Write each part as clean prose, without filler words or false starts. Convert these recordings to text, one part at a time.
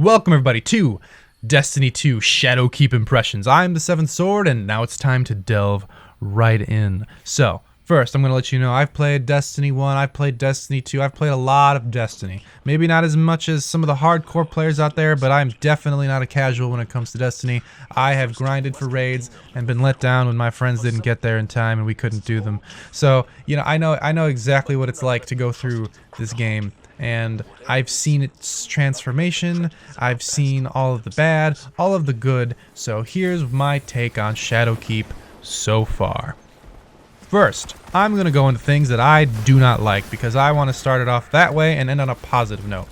Welcome everybody to Destiny 2 Shadowkeep Impressions. I'm the Seventh Sword, and now it's time to delve right in. So, first I'm going to let you know I've played Destiny 1, I've played Destiny 2, I've played a lot of Destiny. Maybe not as much as some of the hardcore players out there, but I'm definitely not a casual when it comes to Destiny. I have grinded for raids and been let down when my friends didn't get there in time and we couldn't do them. So, you know, I know exactly what it's like to go through this game. And I've seen its transformation, I've seen all of the bad, all of the good, so here's my take on Shadowkeep so far. First, I'm going to go into things that I do not like, because I want to start it off that way and end on a positive note.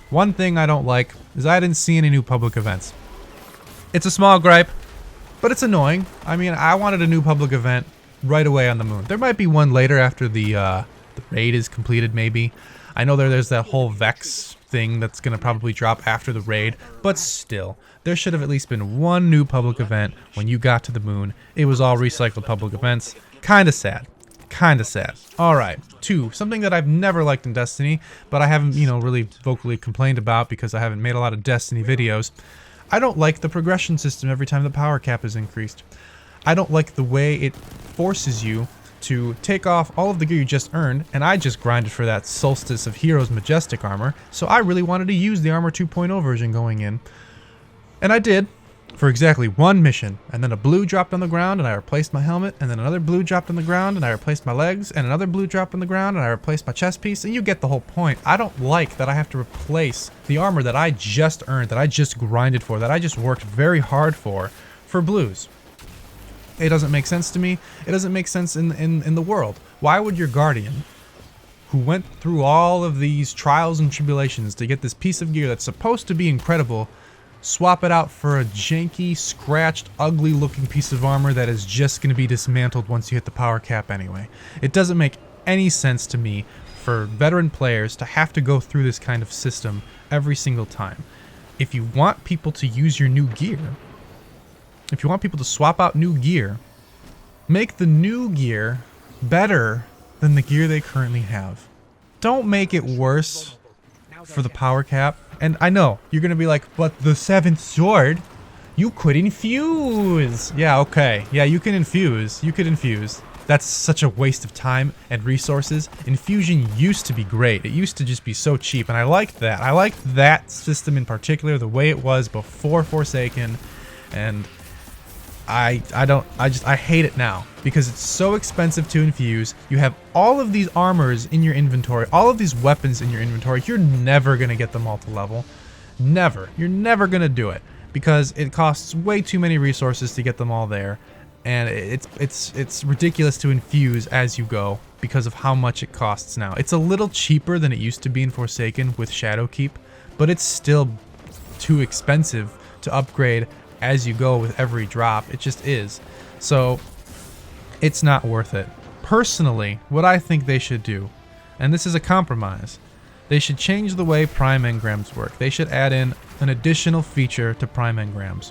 One thing I don't like is I didn't see any new public events. It's a small gripe, but it's annoying. I mean, I wanted a new public event right away on the moon. There might be one later after the raid is completed, maybe. I know there's that whole Vex thing that's going to probably drop after the raid, but still, there should have at least been one new public event when you got to the moon. It was all recycled public events. Kinda sad. Kinda sad. Alright, 2. Something that I've never liked in Destiny, but I haven't, really vocally complained about because I haven't made a lot of Destiny videos. I don't like the progression system every time the power cap is increased. I don't like the way it forces you to take off all of the gear you just earned, and I just grinded for that Solstice of Heroes Majestic armor, so I really wanted to use the Armor 2.0 version going in. And I did, for exactly one mission, and then a blue dropped on the ground and I replaced my helmet, and then another blue dropped on the ground and I replaced my legs, and another blue dropped on the ground and I replaced my chest piece, and you get the whole point. I don't like that I have to replace the armor that I just earned, that I just grinded for, that I just worked very hard for blues. It doesn't make sense to me. It doesn't make sense in the world. Why would your guardian, who went through all of these trials and tribulations to get this piece of gear that's supposed to be incredible, swap it out for a janky, scratched, ugly looking piece of armor that is just going to be dismantled once you hit the power cap anyway? It doesn't make any sense to me for veteran players to have to go through this kind of system every single time. If you want people to use your new gear, if you want people to swap out new gear, make the new gear better than the gear they currently have. Don't make it worse for the power cap. And I know, you're going to be like, but the Seventh Sword, you could infuse. Yeah, okay. Yeah, you can infuse. You could infuse. That's such a waste of time and resources. Infusion used to be great. It used to just be so cheap, and I liked that. I liked that system in particular, the way it was before Forsaken, and I hate it now because it's so expensive to infuse. You have all of these armors in your inventory, all of these weapons in your inventory. You're never going to get them all to level. Never. You're never going to do it because it costs way too many resources to get them all there. And it's ridiculous to infuse as you go because of how much it costs now. It's a little cheaper than it used to be in Forsaken with Shadowkeep, but it's still too expensive to upgrade as you go with every drop. It just is. So it's not worth it. Personally, what I think they should do, and this is a compromise, they should change the way prime engrams work. They should add in an additional feature to prime engrams.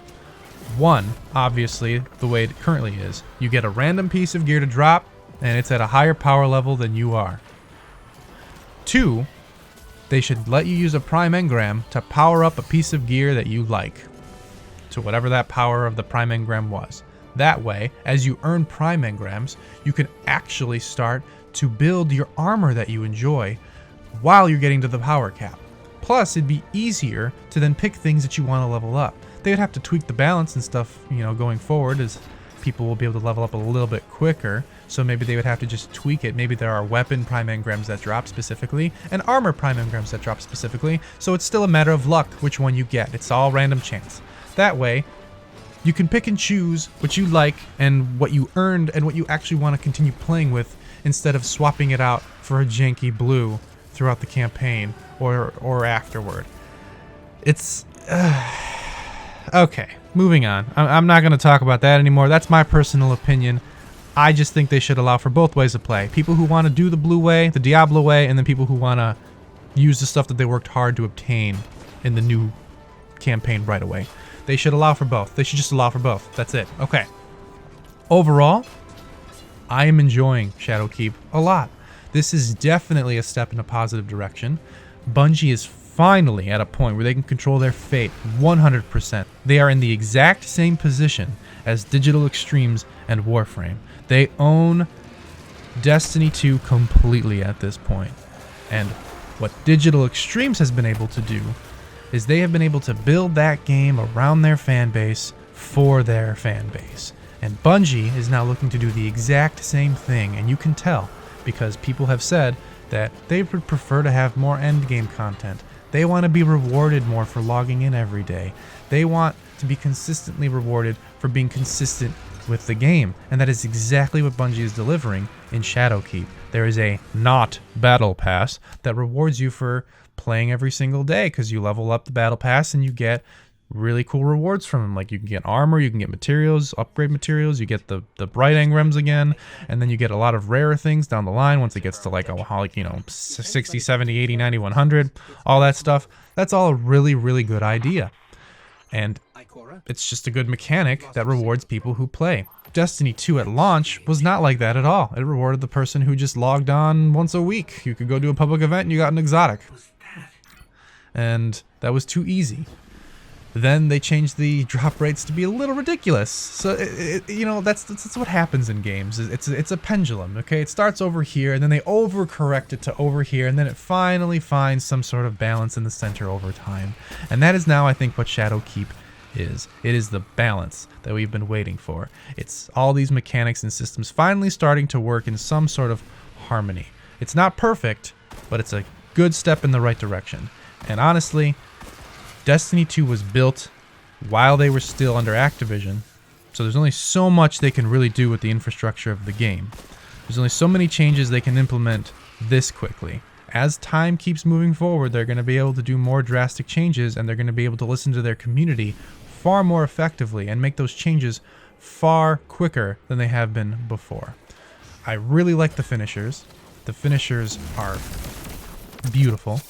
One, obviously, the way it currently is. You get a random piece of gear to drop, and it's at a higher power level than you are. 2, they should let you use a prime engram to power up a piece of gear that you like, to whatever that power of the prime engram was. That way, as you earn prime engrams, you can actually start to build your armor that you enjoy while you're getting to the power cap. Plus, it'd be easier to then pick things that you want to level up. They would have to tweak the balance and stuff, going forward, as people will be able to level up a little bit quicker. So maybe they would have to just tweak it. Maybe there are weapon prime engrams that drop specifically, and armor prime engrams that drop specifically. So it's still a matter of luck which one you get. It's all random chance. That way, you can pick and choose what you like and what you earned and what you actually want to continue playing with, instead of swapping it out for a janky blue throughout the campaign or afterward. It's okay, moving on. I'm not going to talk about that anymore. That's my personal opinion. I just think they should allow for both ways of play. People who want to do the blue way, the Diablo way, and then people who want to use the stuff that they worked hard to obtain in the new campaign right away. They should allow for both. They should just allow for both. That's it. Okay. Overall, I am enjoying Shadowkeep a lot. This is definitely a step in a positive direction. Bungie is finally at a point where they can control their fate 100%. They are in the exact same position as Digital Extremes and Warframe. They own Destiny 2 completely at this point. And what Digital Extremes has been able to do is they have been able to build that game around their fan base for their fan base. And Bungie is now looking to do the exact same thing, and you can tell because people have said that they would prefer to have more endgame content. They want to be rewarded more for logging in every day. They want to be consistently rewarded for being consistent with the game, and that is exactly what Bungie is delivering in Shadowkeep. There is a not battle pass that rewards you for playing every single day because you level up the battle pass and you get really cool rewards from them. Like you can get armor, you can get materials, upgrade materials, you get the bright engrams again, and then you get a lot of rarer things down the line once it gets to like 60, 70, 80, 90, 100, all that stuff. That's all a really, really good idea. And it's just a good mechanic that rewards people who play. Destiny 2 at launch was not like that at all. It rewarded the person who just logged on once a week. You could go to a public event and you got an exotic. And that was too easy. Then they changed the drop rates to be a little ridiculous. So, that's what happens in games. It's a pendulum, okay? It starts over here, and then they overcorrect it to over here, and then it finally finds some sort of balance in the center over time. And that is now, I think, what Shadowkeep is. It is the balance that we've been waiting for. It's all these mechanics and systems finally starting to work in some sort of harmony. It's not perfect, but it's a good step in the right direction. And honestly, Destiny 2 was built while they were still under Activision, so there's only so much they can really do with the infrastructure of the game. There's only so many changes they can implement this quickly. As time keeps moving forward, they're going to be able to do more drastic changes, and they're going to be able to listen to their community far more effectively and make those changes far quicker than they have been before. I really like the finishers. The finishers are beautiful.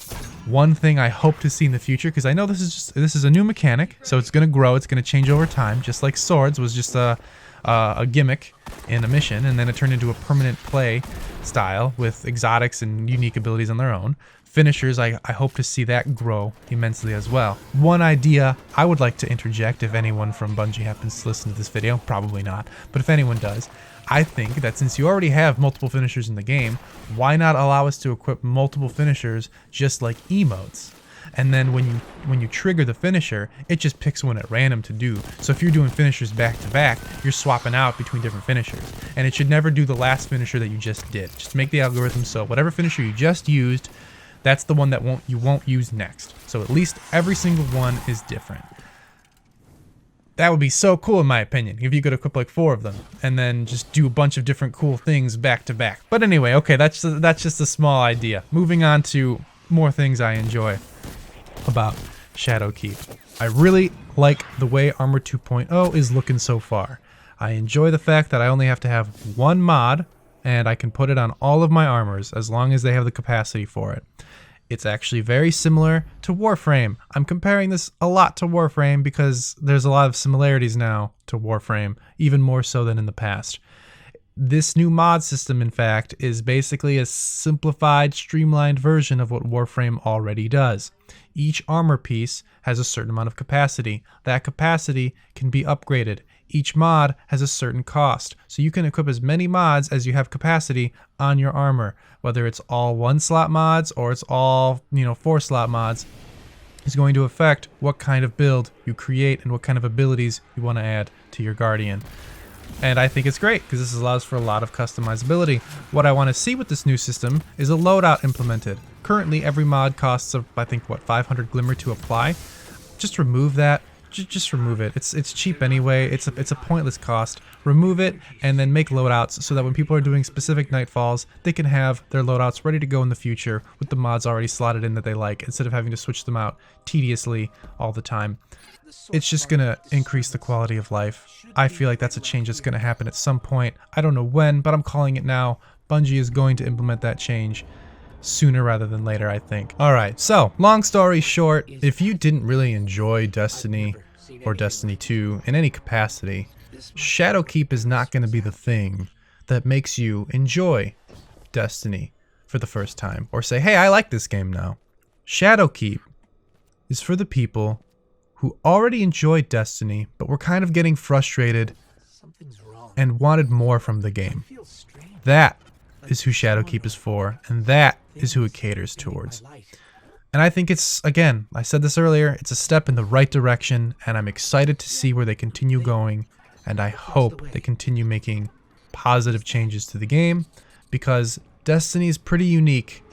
One thing I hope to see in the future, because I know this is a new mechanic, so it's going to grow, it's going to change over time, just like swords was just a gimmick in a mission, and then it turned into a permanent play style with exotics and unique abilities on their own. Finishers, I hope to see that grow immensely as well. One idea I would like to interject, if anyone from Bungie happens to listen to this video, probably not, but if anyone does, I think that since you already have multiple finishers in the game, why not allow us to equip multiple finishers just like emotes? And then when you trigger the finisher, it just picks one at random to do. So if you're doing finishers back to back, you're swapping out between different finishers. And it should never do the last finisher that you just did. Just make the algorithm so whatever finisher you just used, that's the one that you won't use next. So at least every single one is different. That would be so cool in my opinion, if you could equip like 4 of them, and then just do a bunch of different cool things back to back. But anyway, okay, that's just a small idea. Moving on to more things I enjoy about Shadowkeep. I really like the way Armor 2.0 is looking so far. I enjoy the fact that I only have to have one mod, and I can put it on all of my armors as long as they have the capacity for it. It's actually very similar to Warframe. I'm comparing this a lot to Warframe because there's a lot of similarities now to Warframe, even more so than in the past. This new mod system, in fact, is basically a simplified, streamlined version of what Warframe already does. Each armor piece has a certain amount of capacity. That capacity can be upgraded. Each mod has a certain cost, so you can equip as many mods as you have capacity on your armor, whether it's all 1-slot mods or it's all 4-slot mods. Is going to affect what kind of build you create and what kind of abilities you want to add to your Guardian. And I think it's great because this allows for a lot of customizability. What I want to see with this new system is a loadout implemented. Currently every mod costs, I think, 500 glimmer to apply. Just remove that. Just remove it. It's cheap anyway. It's a pointless cost. Remove it and then make loadouts so that when people are doing specific nightfalls, they can have their loadouts ready to go in the future with the mods already slotted in that they like, instead of having to switch them out tediously all the time. It's just going to increase the quality of life. I feel like that's a change that's going to happen at some point. I don't know when, but I'm calling it now. Bungie is going to implement that change sooner rather than later, I think. Alright, so, long story short, if you didn't really enjoy Destiny or Destiny 2 in any capacity, Shadowkeep is not going to be the thing that makes you enjoy Destiny for the first time, or say, hey, I like this game now. Shadowkeep is for the people who already enjoyed Destiny, but were kind of getting frustrated and wanted more from the game. That is who Shadowkeep is for, and that is who it caters towards. And I think it's, again, I said this earlier, it's a step in the right direction, and I'm excited to see where they continue going, and I hope they continue making positive changes to the game, because Destiny is pretty unique.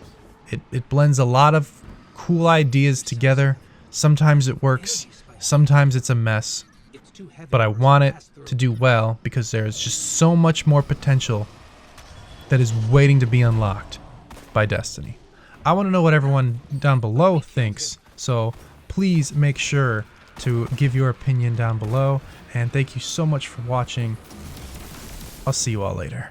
It blends a lot of cool ideas together. Sometimes it works, sometimes it's a mess, but I want it to do well because there's just so much more potential that is waiting to be unlocked by Destiny. I want to know what everyone down below thinks, so please make sure to give your opinion down below, and thank you so much for watching. I'll see you all later.